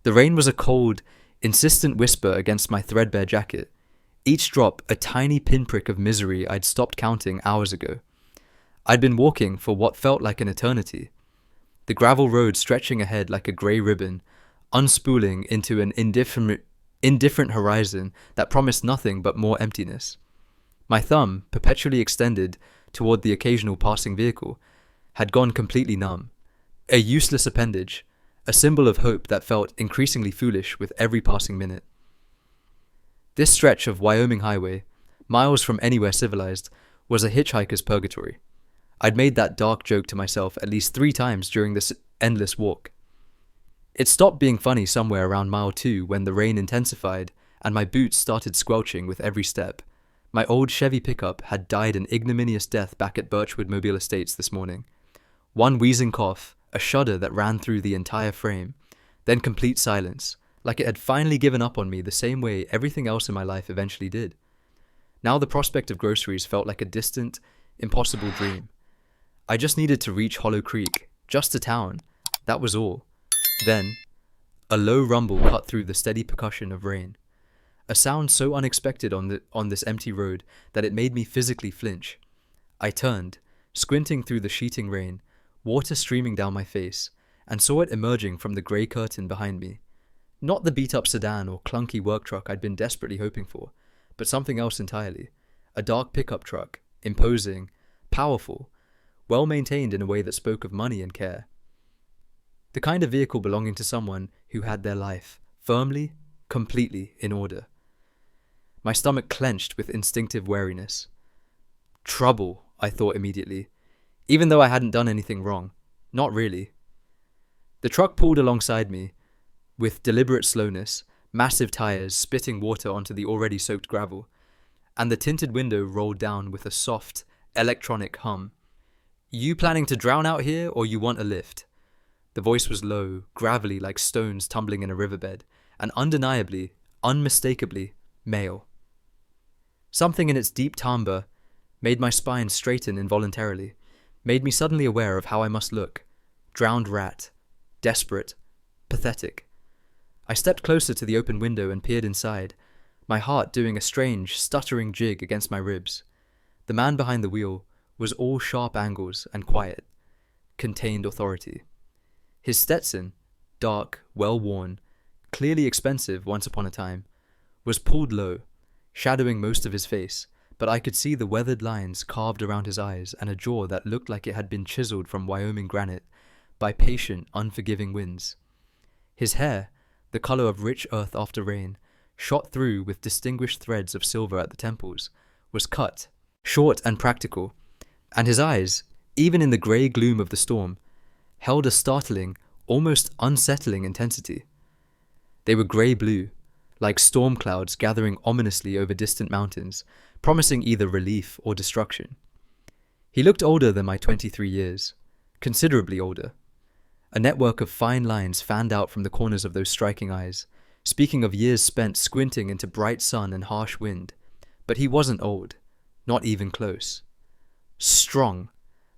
The rain was a cold, insistent whisper against my threadbare jacket, each drop a tiny pinprick of misery I'd stopped counting hours ago. I'd been walking for what felt like an eternity, the gravel road stretching ahead like a grey ribbon, unspooling into an indifferent horizon that promised nothing but more emptiness. My thumb, perpetually extended toward the occasional passing vehicle, had gone completely numb, a useless appendage, a symbol of hope that felt increasingly foolish with every passing minute. This stretch of Wyoming highway, miles from anywhere civilized, was a hitchhiker's purgatory. I'd made that dark joke to myself at least 3 times during this endless walk. It stopped being funny somewhere around mile 2 when the rain intensified and my boots started squelching with every step. My old Chevy pickup had died an ignominious death back at Birchwood Mobile Estates this morning. One wheezing cough, a shudder that ran through the entire frame, then complete silence, like it had finally given up on me the same way everything else in my life eventually did. Now the prospect of groceries felt like a distant, impossible dream. I just needed to reach Hollow Creek, just to town. That was all. Then, a low rumble cut through the steady percussion of rain. A sound so unexpected on this empty road that it made me physically flinch. I turned, squinting through the sheeting rain, water streaming down my face, and saw it emerging from the grey curtain behind me. Not the beat-up sedan or clunky work truck I'd been desperately hoping for, but something else entirely. A dark pickup truck, imposing, powerful, well-maintained in a way that spoke of money and care. The kind of vehicle belonging to someone who had their life firmly, completely in order. My stomach clenched with instinctive wariness. Trouble, I thought immediately, even though I hadn't done anything wrong. Not really. The truck pulled alongside me, with deliberate slowness, massive tires spitting water onto the already soaked gravel, and the tinted window rolled down with a soft, electronic hum. "You planning to drown out here, or you want a lift?" The voice was low, gravelly like stones tumbling in a riverbed, and undeniably, unmistakably, male. Something in its deep timbre made my spine straighten involuntarily, made me suddenly aware of how I must look. Drowned rat. Desperate. Pathetic. I stepped closer to the open window and peered inside, my heart doing a strange, stuttering jig against my ribs. The man behind the wheel was all sharp angles and quiet, contained authority. His Stetson, dark, well-worn, clearly expensive once upon a time, was pulled low, shadowing most of his face, but I could see the weathered lines carved around his eyes and a jaw that looked like it had been chiseled from Wyoming granite by patient, unforgiving winds. His hair, the color of rich earth after rain, shot through with distinguished threads of silver at the temples, was cut, short and practical, and his eyes, even in the grey gloom of the storm, held a startling, almost unsettling intensity. They were grey-blue, like storm clouds gathering ominously over distant mountains, promising either relief or destruction. He looked older than my 23 years, considerably older. A network of fine lines fanned out from the corners of those striking eyes, speaking of years spent squinting into bright sun and harsh wind. But he wasn't old, not even close. Strong.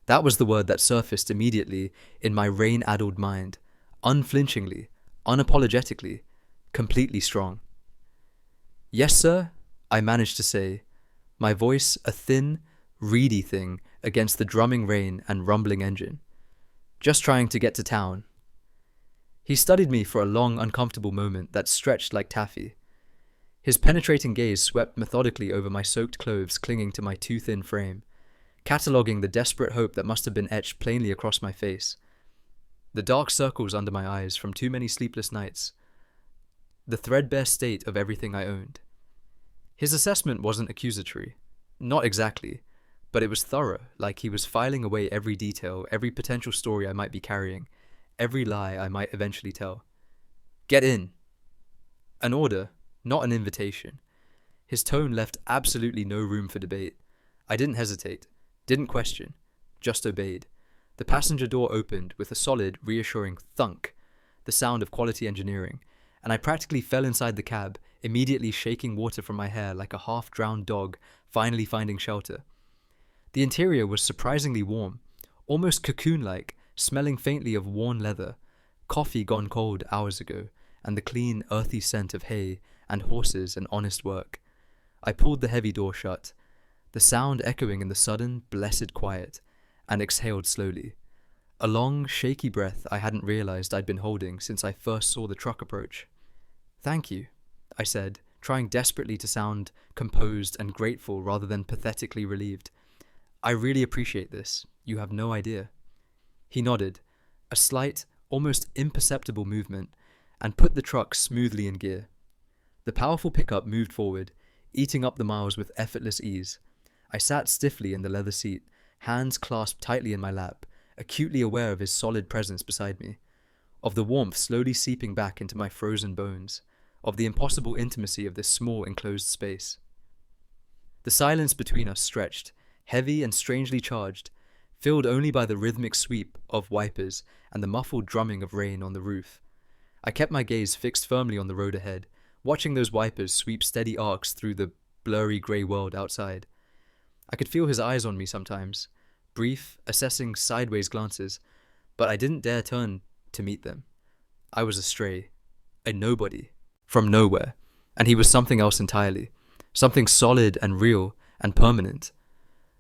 That was the word that surfaced immediately in my rain-addled mind, unflinchingly, unapologetically, completely strong. "Yes, sir," I managed to say, my voice a thin, reedy thing against the drumming rain and rumbling engine. "Just trying to get to town." He studied me for a long, uncomfortable moment that stretched like taffy. His penetrating gaze swept methodically over my soaked clothes clinging to my too-thin frame, cataloguing the desperate hope that must have been etched plainly across my face. The dark circles under my eyes from too many sleepless nights. The threadbare state of everything I owned. His assessment wasn't accusatory. Not exactly. But it was thorough, like he was filing away every detail, every potential story I might be carrying, every lie I might eventually tell. "Get in." An order, not an invitation. His tone left absolutely no room for debate. I didn't hesitate, didn't question, just obeyed. The passenger door opened with a solid, reassuring thunk, the sound of quality engineering, and I practically fell inside the cab, immediately shaking water from my hair like a half-drowned dog finally finding shelter. The interior was surprisingly warm, almost cocoon-like, smelling faintly of worn leather, coffee gone cold hours ago, and the clean, earthy scent of hay and horses and honest work. I pulled the heavy door shut, the sound echoing in the sudden, blessed quiet, and exhaled slowly. A long, shaky breath I hadn't realized I'd been holding since I first saw the truck approach. "Thank you," I said, trying desperately to sound composed and grateful rather than pathetically relieved. "I really appreciate this. You have no idea." He nodded, a slight, almost imperceptible movement, and put the truck smoothly in gear. The powerful pickup moved forward, eating up the miles with effortless ease. I sat stiffly in the leather seat, hands clasped tightly in my lap, acutely aware of his solid presence beside me, of the warmth slowly seeping back into my frozen bones, of the impossible intimacy of this small enclosed space. The silence between us stretched, heavy and strangely charged, filled only by the rhythmic sweep of wipers and the muffled drumming of rain on the roof. I kept my gaze fixed firmly on the road ahead, watching those wipers sweep steady arcs through the blurry grey world outside. I could feel his eyes on me sometimes, brief, assessing sideways glances, but I didn't dare turn to meet them. I was a stray, a nobody, from nowhere, and he was something else entirely, something solid and real and permanent.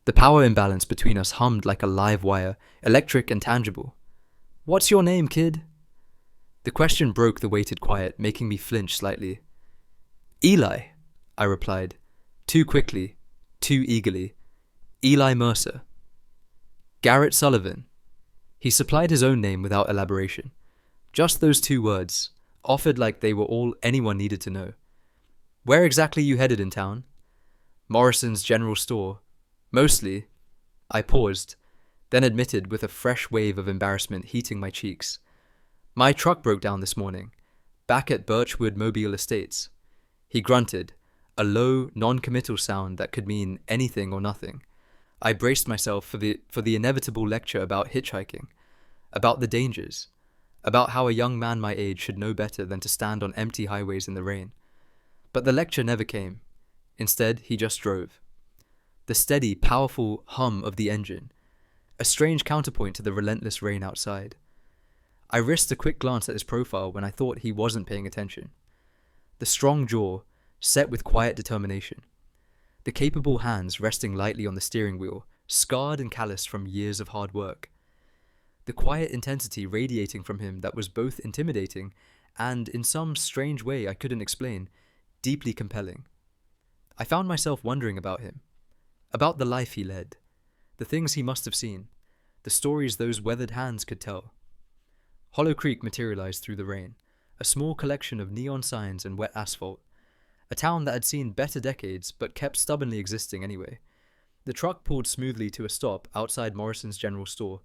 The power imbalance between us hummed like a live wire, electric and tangible. "What's your name, kid?" The question broke the weighted quiet, making me flinch slightly. "Eli," I replied, too quickly, too eagerly. "Eli Mercer." "Garrett Sullivan." He supplied his own name without elaboration. Just those 2 words, offered like they were all anyone needed to know. "Where exactly you headed in town?" "Morrison's General Store. Mostly." I paused, then admitted with a fresh wave of embarrassment heating my cheeks. "My truck broke down this morning, back at Birchwood Mobile Estates." He grunted, a low, non-committal sound that could mean anything or nothing. I braced myself for the inevitable lecture about hitchhiking, about the dangers, about how a young man my age should know better than to stand on empty highways in the rain. But the lecture never came. Instead, he just drove. The steady, powerful hum of the engine, a strange counterpoint to the relentless rain outside. I risked a quick glance at his profile when I thought he wasn't paying attention. The strong jaw, set with quiet determination. The capable hands resting lightly on the steering wheel, scarred and calloused from years of hard work. The quiet intensity radiating from him that was both intimidating and, in some strange way I couldn't explain, deeply compelling. I found myself wondering about him, about the life he led, the things he must have seen, the stories those weathered hands could tell. Hollow Creek materialized through the rain, a small collection of neon signs and wet asphalt. A town that had seen better decades but kept stubbornly existing anyway. The truck pulled smoothly to a stop outside Morrison's General Store,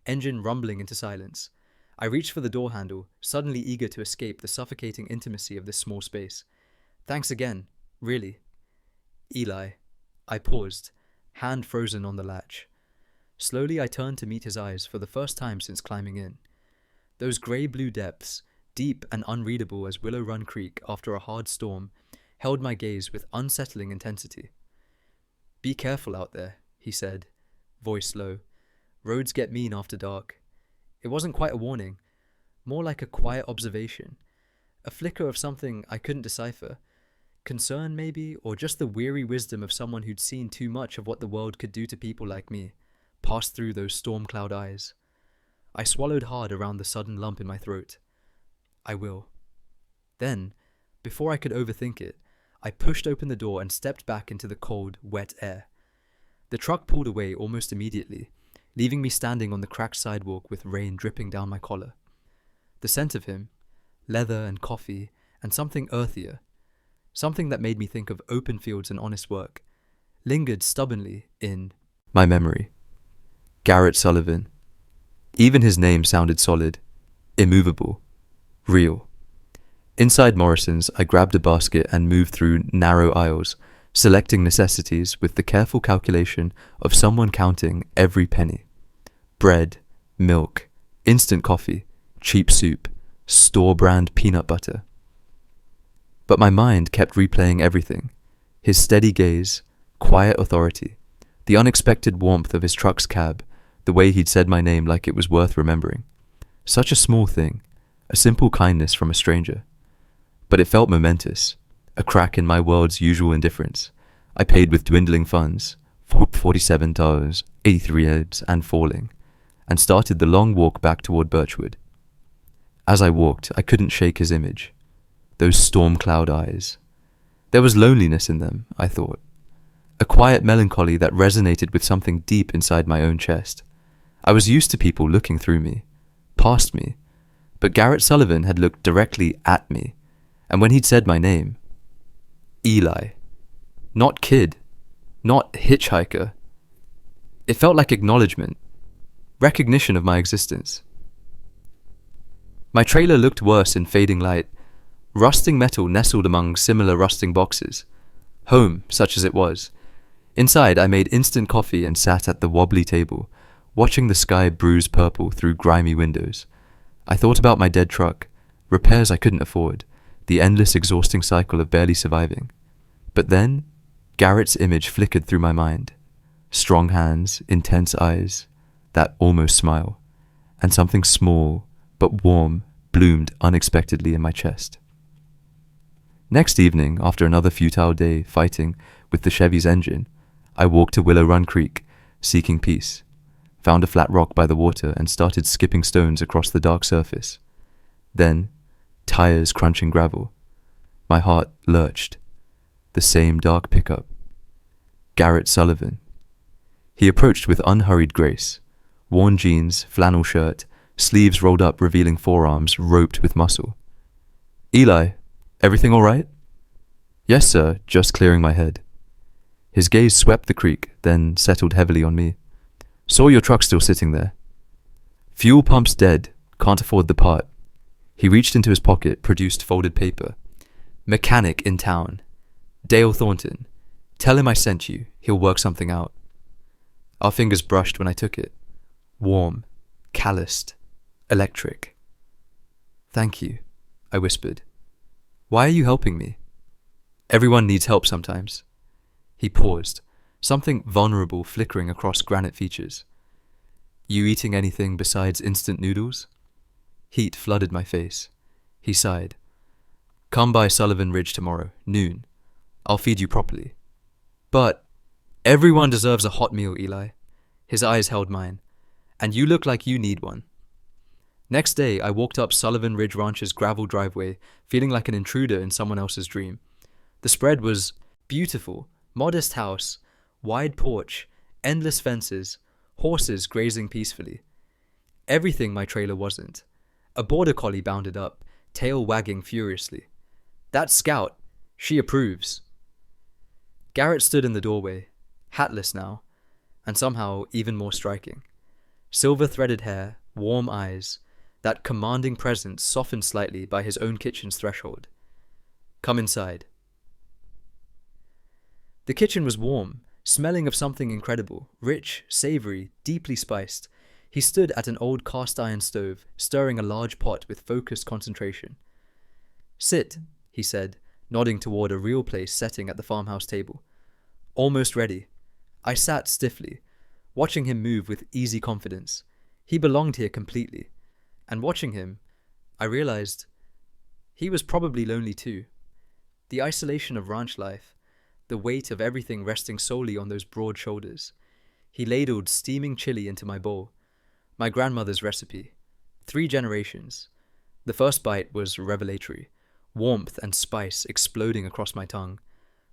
engine rumbling into silence. I reached for the door handle, suddenly eager to escape the suffocating intimacy of this small space. "Thanks again, really." "Eli." I paused, hand frozen on the latch. Slowly I turned to meet his eyes for the first time since climbing in. Those grey-blue depths, deep and unreadable as Willow Run Creek after a hard storm, held my gaze with unsettling intensity. "Be careful out there," he said, voice low. "Roads get mean after dark." It wasn't quite a warning, more like a quiet observation, a flicker of something I couldn't decipher. Concern, maybe, or just the weary wisdom of someone who'd seen too much of what the world could do to people like me, passed through those storm cloud eyes. I swallowed hard around the sudden lump in my throat. "I will." Then, before I could overthink it, I pushed open the door and stepped back into the cold, wet air. The truck pulled away almost immediately, leaving me standing on the cracked sidewalk with rain dripping down my collar. The scent of him, leather and coffee, and something earthier, something that made me think of open fields and honest work, lingered stubbornly in my memory. Garrett Sullivan. Even his name sounded solid, immovable, real. Inside Morrison's, I grabbed a basket and moved through narrow aisles, selecting necessities with the careful calculation of someone counting every penny. Bread, milk, instant coffee, cheap soup, store-brand peanut butter. But my mind kept replaying everything. His steady gaze, quiet authority, the unexpected warmth of his truck's cab, the way he'd said my name like it was worth remembering. Such a small thing, a simple kindness from a stranger. But it felt momentous, a crack in my world's usual indifference. I paid with dwindling funds, $47, 83 cents, and falling, and started the long walk back toward Birchwood. As I walked, I couldn't shake his image. Those storm cloud eyes. There was loneliness in them, I thought. A quiet melancholy that resonated with something deep inside my own chest. I was used to people looking through me, past me, but Garrett Sullivan had looked directly at me, and when he'd said my name, Eli, not kid, not hitchhiker, it felt like acknowledgement, recognition of my existence. My trailer looked worse in fading light, rusting metal nestled among similar rusting boxes. Home, such as it was. Inside, I made instant coffee and sat at the wobbly table, watching the sky bruise purple through grimy windows. I thought about my dead truck, repairs I couldn't afford, the endless exhausting cycle of barely surviving. But then, Garrett's image flickered through my mind. Strong hands, intense eyes, that almost smile, and something small but warm bloomed unexpectedly in my chest. Next evening, after another futile day fighting with the Chevy's engine, I walked to Willow Run Creek, seeking peace, found a flat rock by the water and started skipping stones across the dark surface. Then, tires crunching gravel. My heart lurched. The same dark pickup. Garrett Sullivan. He approached with unhurried grace. Worn jeans, flannel shirt, sleeves rolled up revealing forearms roped with muscle. Eli, everything all right? Yes, sir, just clearing my head. His gaze swept the creek, then settled heavily on me. Saw your truck still sitting there. Fuel pump's dead, can't afford the part. He reached into his pocket, produced folded paper. Mechanic in town. Dale Thornton. Tell him I sent you, he'll work something out. Our fingers brushed when I took it. Warm, calloused, electric. Thank you, I whispered. Why are you helping me? Everyone needs help sometimes. He paused, something vulnerable flickering across granite features. You eating anything besides instant noodles? Heat flooded my face. He sighed. Come by Sullivan Ridge tomorrow, noon. I'll feed you properly. But everyone deserves a hot meal, Eli. His eyes held mine. And you look like you need one. Next day, I walked up Sullivan Ridge Ranch's gravel driveway, feeling like an intruder in someone else's dream. The spread was beautiful, modest house, wide porch, endless fences, horses grazing peacefully. Everything my trailer wasn't. A border collie bounded up, tail wagging furiously. That Scout, she approves. Garrett stood in the doorway, hatless now, and somehow even more striking. Silver-threaded hair, warm eyes, that commanding presence softened slightly by his own kitchen's threshold. Come inside. The kitchen was warm, smelling of something incredible, rich, savory, deeply spiced. He stood at an old cast-iron stove, stirring a large pot with focused concentration. Sit, he said, nodding toward a real place setting at the farmhouse table. Almost ready. I sat stiffly, watching him move with easy confidence. He belonged here completely. And watching him, I realized he was probably lonely too. The isolation of ranch life, the weight of everything resting solely on those broad shoulders. He ladled steaming chili into my bowl. My grandmother's recipe. 3 generations. The first bite was revelatory. Warmth and spice exploding across my tongue.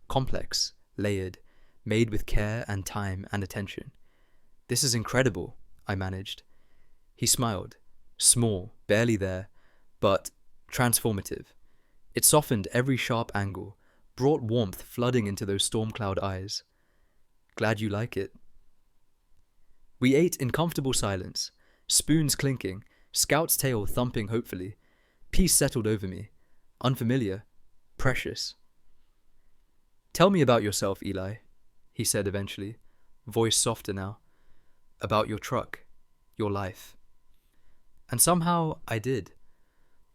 Complex, layered, made with care and time and attention. This is incredible, I managed. He smiled. Small, barely there, but transformative. It softened every sharp angle, brought warmth flooding into those storm cloud eyes. Glad you like it. We ate in comfortable silence, spoons clinking, Scout's tail thumping hopefully. Peace settled over me. Unfamiliar. Precious. Tell me about yourself, Eli, he said eventually, voice softer now. About your truck, your life. And somehow I did.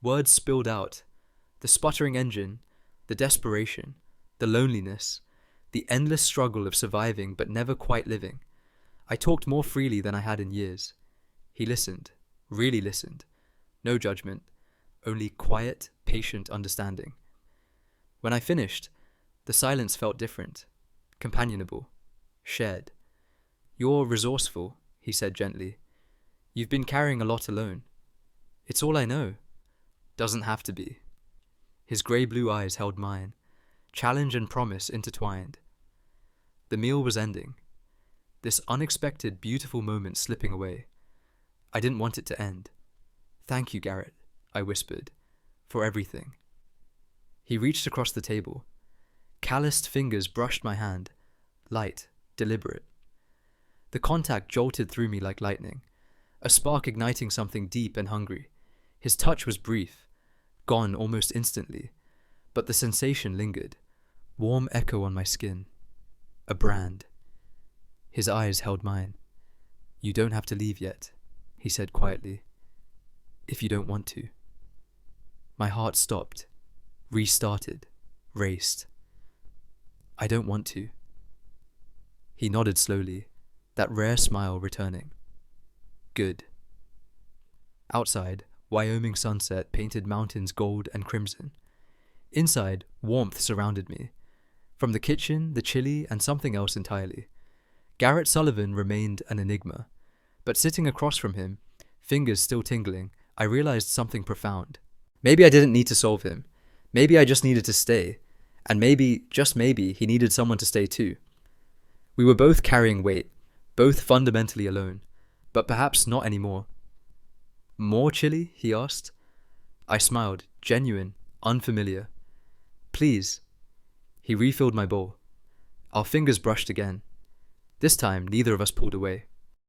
Words spilled out. The sputtering engine, the desperation, the loneliness, the endless struggle of surviving but never quite living. I talked more freely than I had in years. He listened, really listened. No judgment, only quiet, patient understanding. When I finished, the silence felt different, companionable, shared. "You're resourceful," he said gently. "You've been carrying a lot alone. It's all I know. Doesn't have to be." His grey-blue eyes held mine, challenge and promise intertwined. The meal was ending. This unexpected, beautiful moment slipping away. I didn't want it to end. "Thank you, Garrett," I whispered, "for everything." He reached across the table. Calloused fingers brushed my hand, light, deliberate. The contact jolted through me like lightning, a spark igniting something deep and hungry. His touch was brief, gone almost instantly, but the sensation lingered, warm echo on my skin, a brand. His eyes held mine. "You don't have to leave yet," he said quietly, "if you don't want to." My heart stopped, restarted, raced. "I don't want to." He nodded slowly, that rare smile returning. "Good." Outside, Wyoming sunset painted mountains gold and crimson. Inside, warmth surrounded me. From the kitchen, the chili, and something else entirely. Garrett Sullivan remained an enigma, but sitting across from him, fingers still tingling, I realized something profound. Maybe I didn't need to solve him. Maybe I just needed to stay. And maybe, just maybe, he needed someone to stay too. We were both carrying weight, both fundamentally alone, but perhaps not anymore. "More chili?" he asked. I smiled, genuine, unfamiliar. "Please." He refilled my bowl. Our fingers brushed again. This time, neither of us pulled away.